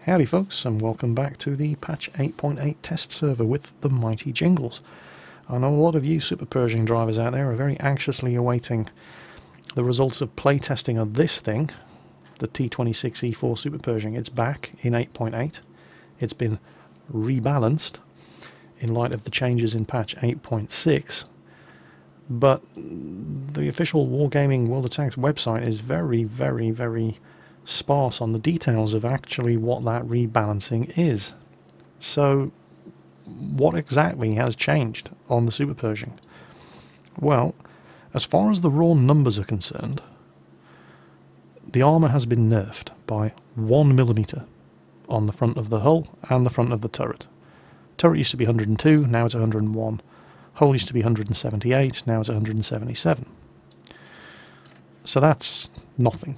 Howdy folks, and welcome back to the patch 8.8 test server with the mighty Jingles. I know a lot of you SuperPershing drivers out there are very anxiously awaiting the results of playtesting of this thing, the T26E4 SuperPershing. It's back in 8.8. It's been rebalanced in light of the changes in patch 8.6, but the official Wargaming World of Tanks website is very sparse on the details of actually what that rebalancing is. So what exactly has changed on the SuperPershing? Well, as far as the raw numbers are concerned, the armour has been nerfed by 1mm on the front of the hull and the front of the turret. Turret used to be 102, now it's 101. Hull used to be 178, now it's 177. So that's nothing.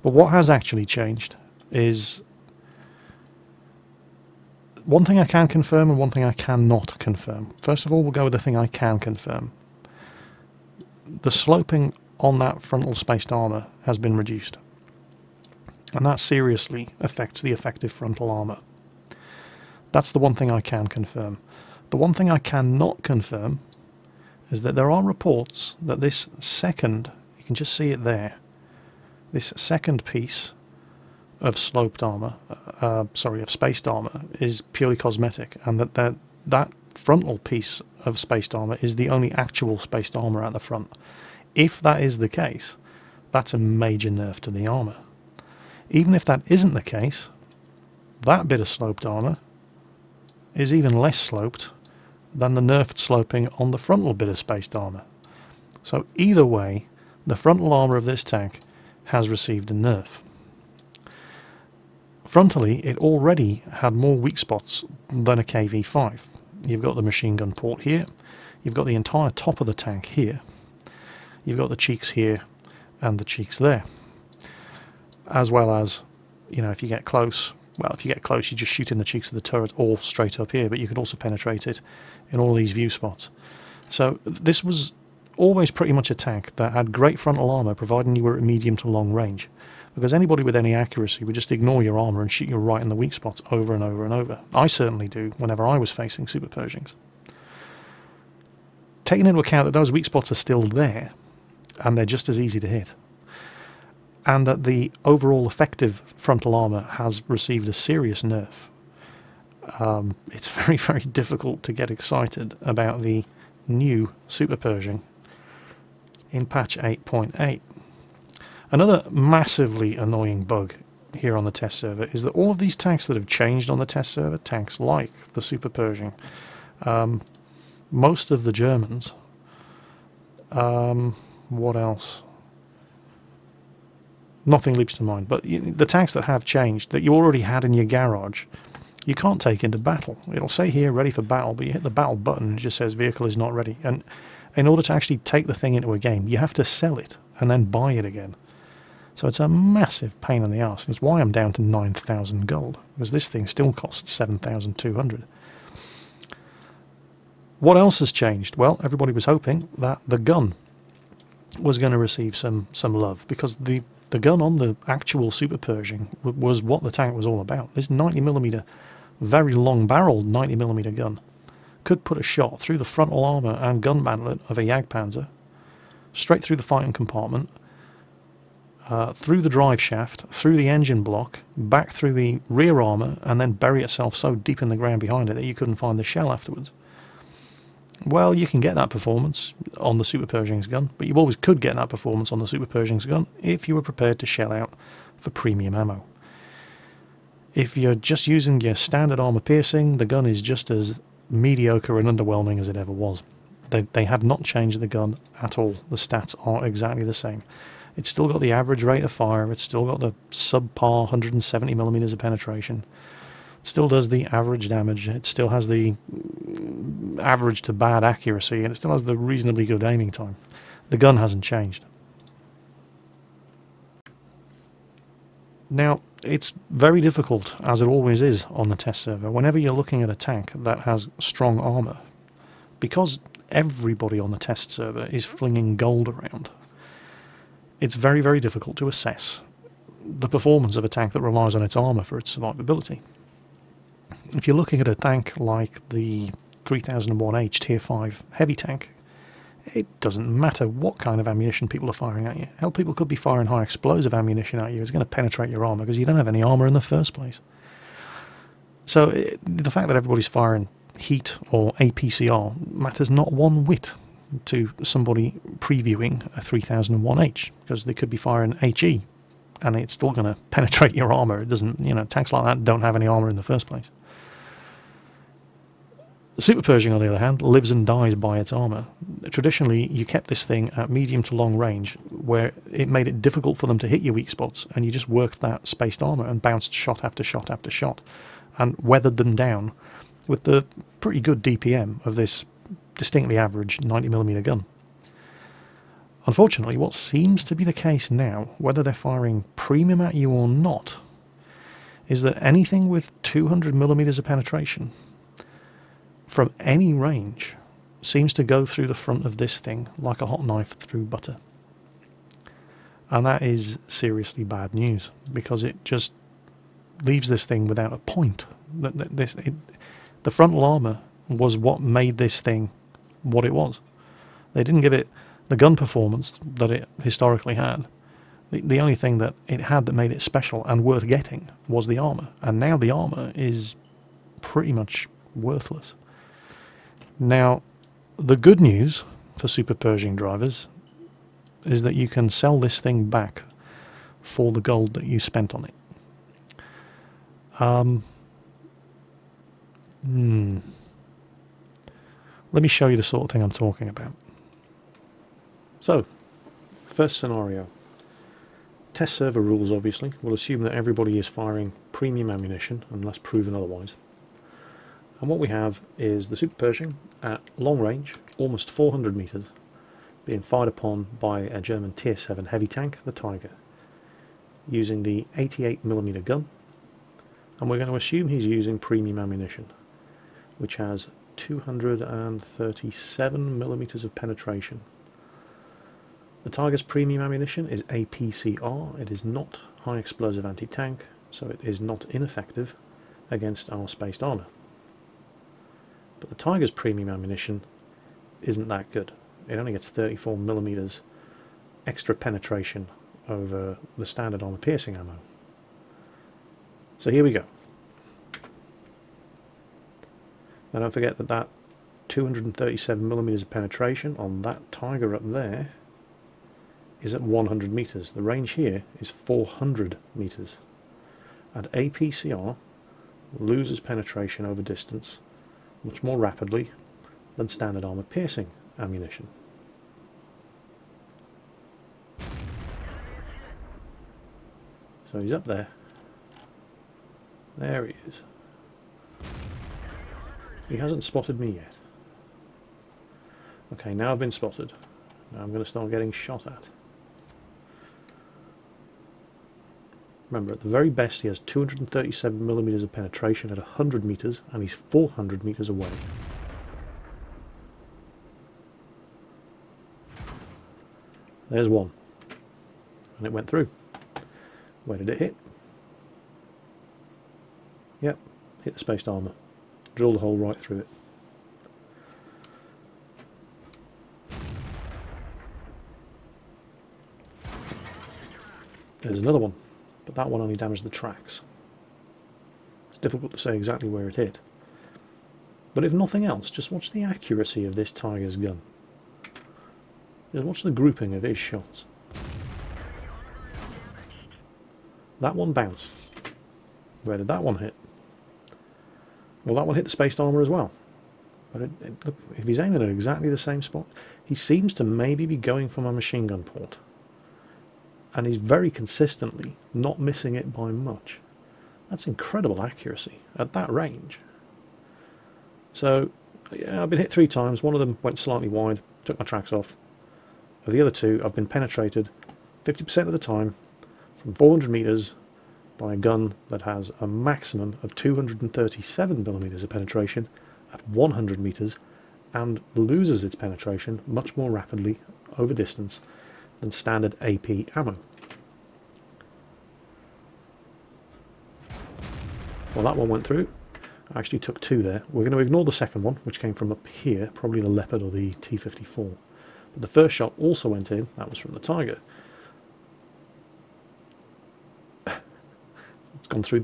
But what has actually changed is one thing I can confirm and one thing I cannot confirm. First of all, we'll go with the thing I can confirm. The sloping on that frontal spaced armour has been reduced, and that seriously affects the effective frontal armour. That's the one thing I can confirm. The one thing I cannot confirm is that there are reports that this second, you can just see it there, this second piece of sloped armour, of spaced armour, is purely cosmetic, and that frontal piece of spaced armour is the only actual spaced armour at the front. If that is the case, that's a major nerf to the armour. Even if that isn't the case, that bit of sloped armour is even less sloped than the nerfed sloping on the frontal bit of spaced armour. So either way, the frontal armour of this tank has received a nerf. Frontally, it already had more weak spots than a KV-5. You've got the machine gun port here, you've got the entire top of the tank here, you've got the cheeks here and the cheeks there. As well as, you know, if you get close, well, if you get close you just shoot in the cheeks of the turret or straight up here, but you could also penetrate it in all these view spots. So this was always pretty much a tank that had great frontal armour providing you were at medium to long range, because anybody with any accuracy would just ignore your armour and shoot you right in the weak spots over and over and over. I certainly do whenever I was facing SuperPershings. Taking into account that those weak spots are still there and they're just as easy to hit, and that the overall effective frontal armour has received a serious nerf, it's very difficult to get excited about the new SuperPershing in patch 8.8. Another massively annoying bug here on the test server is that all of these tanks that have changed on the test server, tanks like the SuperPershing, most of the Germans, what else? Nothing leaps to mind, but the tanks that have changed, that you already had in your garage, you can't take into battle. It'll say here ready for battle, but you hit the battle button and it just says vehicle is not ready. And in order to actually take the thing into a game, you have to sell it and then buy it again. So it's a massive pain in the arse. That's why I'm down to 9,000 gold, because this thing still costs 7,200. What else has changed? Well, everybody was hoping that the gun was going to receive some love, because the gun on the actual SuperPershing was what the tank was all about. This 90mm, very long-barreled 90mm gun could put a shot through the frontal armour and gun bandlet of a Jagdpanzer, straight through the fighting compartment, through the drive shaft, through the engine block, back through the rear armour, and then bury itself so deep in the ground behind it that you couldn't find the shell afterwards. Well, you can get that performance on the SuperPershing's gun, but you always could get that performance on the SuperPershing's gun if you were prepared to shell out for premium ammo. If you're just using your standard armour piercing, the gun is just as mediocre and underwhelming as it ever was. They have not changed the gun at all. The stats are exactly the same. It's still got the average rate of fire, it's still got the subpar 170mm of penetration, it still does the average damage, it still has the average to bad accuracy, and it still has the reasonably good aiming time. The gun hasn't changed. Now, it's very difficult, as it always is on the test server, whenever you're looking at a tank that has strong armour, because everybody on the test server is flinging gold around. It's very difficult to assess the performance of a tank that relies on its armour for its survivability. If you're looking at a tank like the 3001H Tier 5 heavy tank, it doesn't matter what kind of ammunition people are firing at you. Hell, people could be firing high explosive ammunition at you. It's going to penetrate your armour because you don't have any armour in the first place. So the fact that everybody's firing heat or APCR matters not one whit to somebody previewing a 3001H, because they could be firing HE and it's still going to penetrate your armour. It doesn't, tanks like that don't have any armour in the first place. The Super Pershing, on the other hand, lives and dies by its armour. Traditionally, you kept this thing at medium to long range, where it made it difficult for them to hit your weak spots, and you just worked that spaced armour and bounced shot after shot after shot, and weathered them down with the pretty good DPM of this distinctly average 90mm gun. Unfortunately, what seems to be the case now, whether they're firing premium at you or not, is that anything with 200mm of penetration from any range seems to go through the front of this thing like a hot knife through butter. And that is seriously bad news, because it just leaves this thing without a point. The frontal armor was what made this thing what it was. They didn't give it the gun performance that it historically had. The only thing that it had that made it special and worth getting was the armor. And now the armor is pretty much worthless. Now, the good news for Super Pershing drivers is that you can sell this thing back for the gold that you spent on it. Let me show you the sort of thing I'm talking about. So, first scenario. Test server rules, obviously. We'll assume that everybody is firing premium ammunition, unless proven otherwise. And what we have is the Super Pershing at long range, almost 400 meters, being fired upon by a German Tier 7 heavy tank, the Tiger, using the 88mm gun. And we're going to assume he's using premium ammunition, which has 237mm of penetration. The Tiger's premium ammunition is APCR. It is not high explosive anti-tank, so it is not ineffective against our spaced armor. But the Tiger's premium ammunition isn't that good. It only gets 34mm extra penetration over the standard armor piercing ammo. So here we go. Now don't forget that 237mm of penetration on that Tiger up there is at 100 meters. The range here is 400 meters. And APCR loses penetration over distance much more rapidly than standard armor piercing ammunition. So he's up there. There he is. He hasn't spotted me yet. Okay, now I've been spotted. Now I'm going to start getting shot at. Remember, at the very best he has 237mm of penetration at 100 meters, and he's 400 meters away. There's one. And it went through. Where did it hit? Yep, hit the spaced armor. Drilled a hole right through it. There's another one, but that one only damaged the tracks. It's difficult to say exactly where it hit. But if nothing else, just watch the accuracy of this Tiger's gun. Just watch the grouping of his shots. That one bounced. Where did that one hit? Well, that one hit the spaced armor as well. But look, if he's aiming at exactly the same spot, he seems to maybe be going for my machine gun port. And he's very consistently not missing it by much. That's incredible accuracy at that range. So, yeah, I've been hit 3 times. One of them went slightly wide, took my tracks off. Of the other 2, I've been penetrated 50% of the time from 400 meters by a gun that has a maximum of 237mm of penetration at 100 meters and loses its penetration much more rapidly over distance than standard AP ammo. Well, that one went through. I actually took 2 there. We're going to ignore the second one, which came from up here, probably the Leopard or the T-54. But the first shot also went in. That was from the Tiger. It's gone through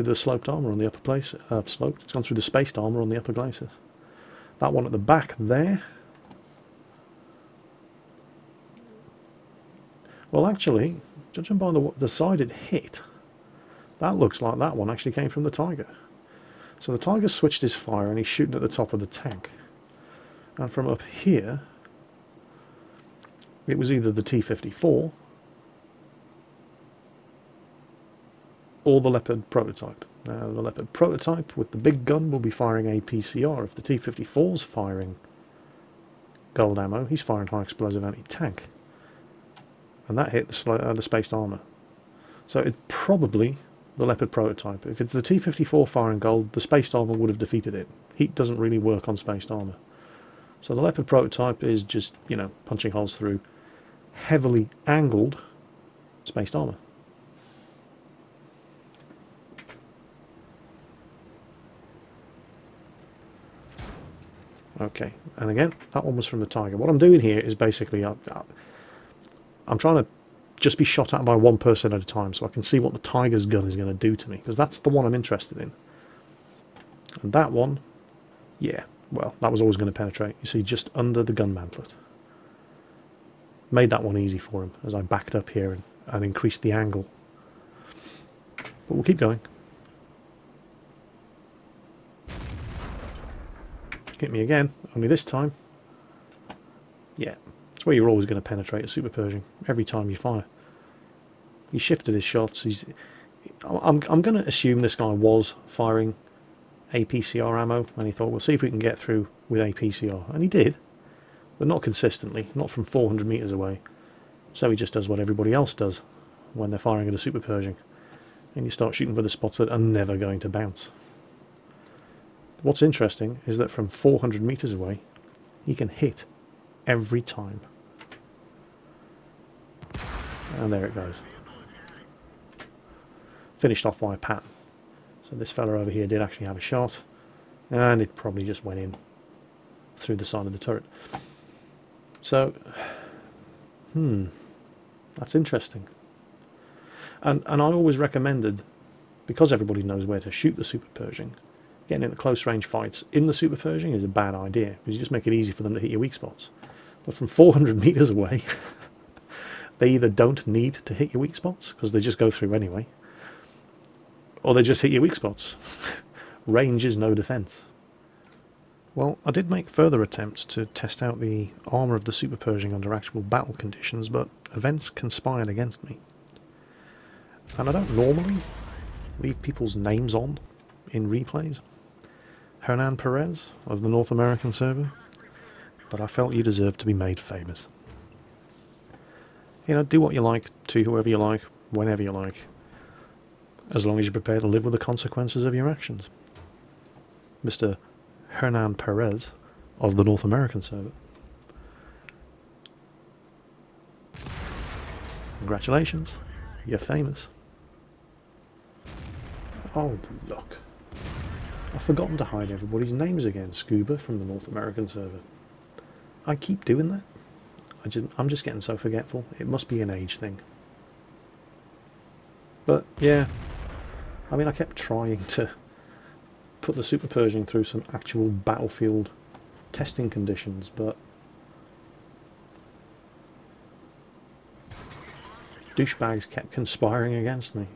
the sloped armour on the upper place. Sloped. It's gone through the spaced armour on the upper glacis. That one at the back there. Well, actually, judging by the side it hit, that looks like that one actually came from the Tiger. So the Tiger switched his fire and he's shooting at the top of the tank. And from up here, it was either the T-54 or the Leopard prototype. Now, the Leopard prototype with the big gun will be firing APCR. If the T-54's firing gold ammo, he's firing high explosive anti-tank. And that hit the spaced armour. So it's probably the Leopard prototype. If it's the T-54 firing gold, the spaced armour would have defeated it. Heat doesn't really work on spaced armour. So the Leopard prototype is just, you know, punching holes through heavily angled spaced armour. Okay, and again, that one was from the Tiger. What I'm doing here is basically, I'm trying to just be shot at by one person at a time so I can see what the Tiger's gun is going to do to me, because that's the one I'm interested in. And that one, yeah, well, that was always going to penetrate. You see, just under the gun mantlet. Made that one easy for him as I backed up here and increased the angle. But we'll keep going. Hit me again, only this time, yeah, it's where you're always going to penetrate a Super Pershing, every time you fire. He shifted his shots. I'm going to assume this guy was firing APCR ammo, and he thought, we'll see if we can get through with APCR. And he did, but not consistently, not from 400 metres away. So he just does what everybody else does when they're firing at a Super Pershing. And you start shooting for the spots that are never going to bounce. What's interesting is that from 400 metres away, he can hit every time. And there it goes. Finished off by a pattern. So this fella over here did actually have a shot, and it probably just went in through the side of the turret. So, that's interesting. And I always recommended, because everybody knows where to shoot the Super Pershing, getting into close range fights in the Super Pershing is a bad idea, because you just make it easy for them to hit your weak spots. But from 400 metres away, they either don't need to hit your weak spots, because they just go through anyway, or they just hit your weak spots. Range is no defence. Well, I did make further attempts to test out the armour of the Super Pershing under actual battle conditions, but events conspired against me. And I don't normally leave people's names on in replays. Hernan Perez of the North American server, but I felt you deserved to be made famous. You know, do what you like to whoever you like, whenever you like, as long as you're prepared to live with the consequences of your actions. Mr. Hernan Perez of the North American server. Congratulations, you're famous. Oh, look. I've forgotten to hide everybody's names again. Scuba from the North American server. I keep doing that. I'm just getting so forgetful. It must be an age thing. But, yeah. I mean, I kept trying to put the Super Pershing through some actual battlefield testing conditions, but douchebags kept conspiring against me.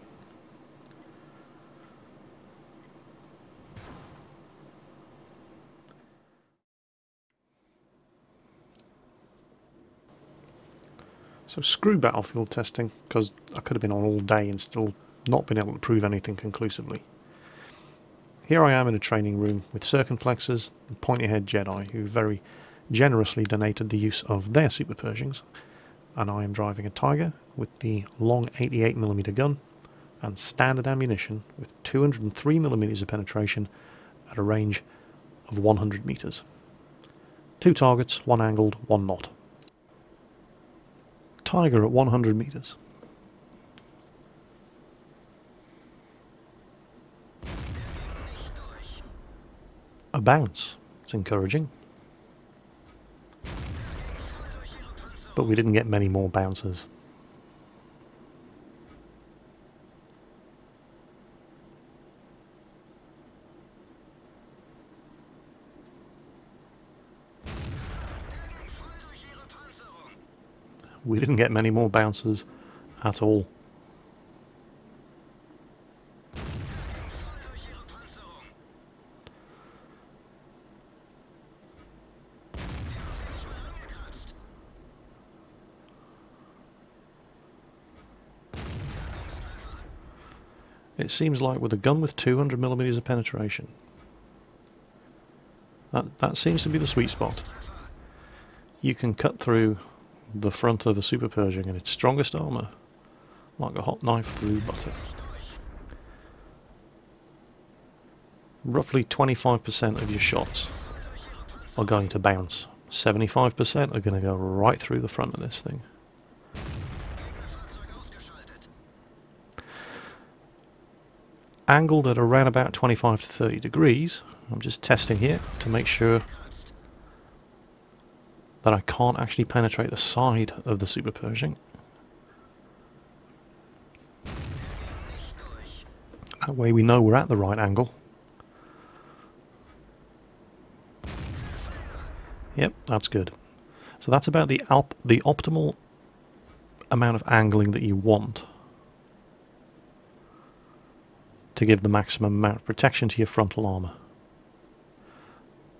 So screw battlefield testing, because I could have been on all day and still not been able to prove anything conclusively. Here I am in a training room with circumflexers and pointy-head Jedi who very generously donated the use of their Super Pershings, and I am driving a Tiger with the long 88mm gun and standard ammunition with 203mm of penetration at a range of 100 metres. 2 targets, 1 angled, 1 not. Tiger at 100 metres. a bounce. It's encouraging. But we didn't get many more bounces. We didn't get many more bounces at all. It seems like with a gun with 200mm of penetration, that seems to be the sweet spot. You can cut through the front of a SuperPershing in its strongest armour like a hot knife through butter. Roughly 25% of your shots are going to bounce. 75% are going to go right through the front of this thing. Angled at around about 25 to 30 degrees. I'm just testing here to make sure that I can't actually penetrate the side of the SuperPershing. That way we know we're at the right angle. Yep, that's good. So that's about the optimal amount of angling that you want to give the maximum amount of protection to your frontal armor,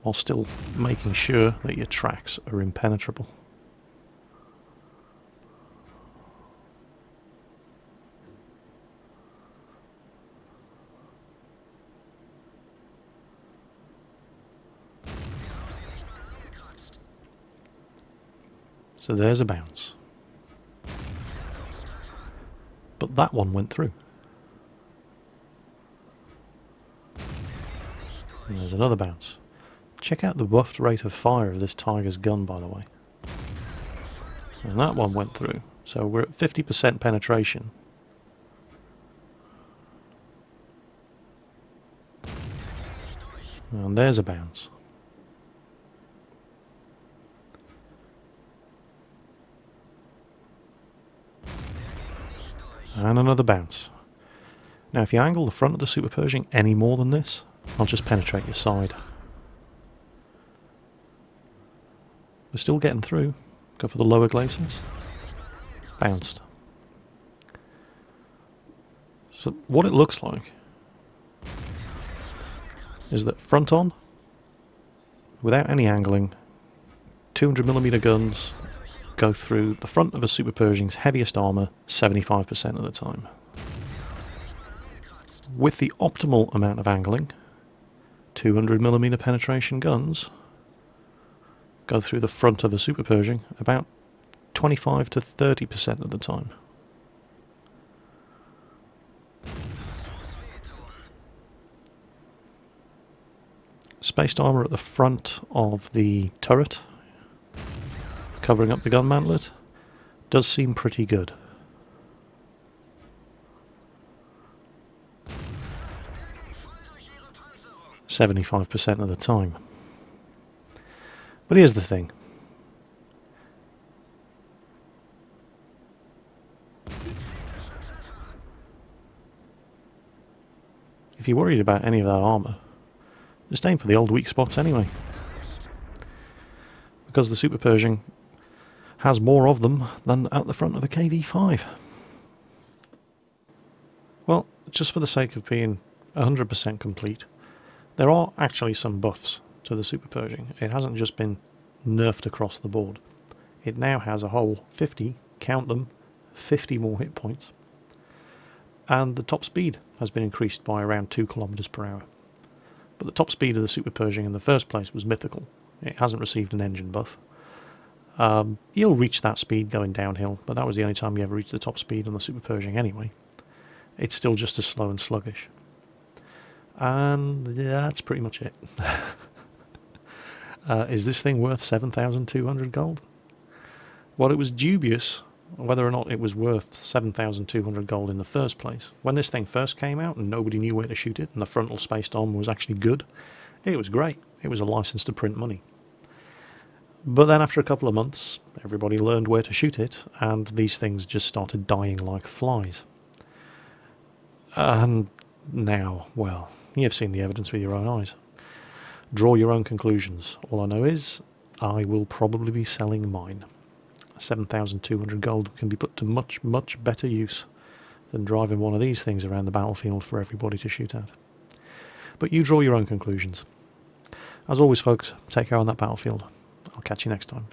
while still making sure that your tracks are impenetrable. So there's a bounce. But that one went through. And there's another bounce. Check out the buffed rate of fire of this Tiger's gun, by the way. And that one went through. So we're at 50% penetration. And there's a bounce. And another bounce. Now if you angle the front of the SuperPershing any more than this, I'll just penetrate your side. We're still getting through. Go for the lower glacis. Bounced. So what it looks like is that front on, without any angling, 200mm guns go through the front of a SuperPershing's heaviest armour 75% of the time. With the optimal amount of angling, 200mm penetration guns go through the front of a SuperPershing about 25 to 30% of the time. Spaced armour at the front of the turret, covering up the gun mantlet, does seem pretty good. .75% of the time. But here's the thing. If you're worried about any of that armour, just aim for the old weak spots anyway. Because the SuperPershing has more of them than at the front of a KV-5. Well, just for the sake of being 100% complete, there are actually some buffs to the SuperPershing. It hasn't just been nerfed across the board. It now has a whole 50, count them, 50 more hit points. And the top speed has been increased by around 2 kilometers per hour. But the top speed of the SuperPershing in the first place was mythical. It hasn't received an engine buff. You'll reach that speed going downhill, but that was the only time you ever reached the top speed on the SuperPershing anyway. It's still just as slow and sluggish. And yeah, that's pretty much it. Is this thing worth 7,200 gold? Well, it was dubious whether or not it was worth 7,200 gold in the first place. When this thing first came out and nobody knew where to shoot it, and the frontal spaced armor was actually good, It was great. It was a license to print money. But then after a couple of months, everybody learned where to shoot it, and these things just started dying like flies. And now, well, you've seen the evidence with your own eyes. Draw your own conclusions. All I know is I will probably be selling mine. 7,200 gold can be put to much, much better use than driving one of these things around the battlefield for everybody to shoot at. But you draw your own conclusions. As always, folks, take care on that battlefield. I'll catch you next time.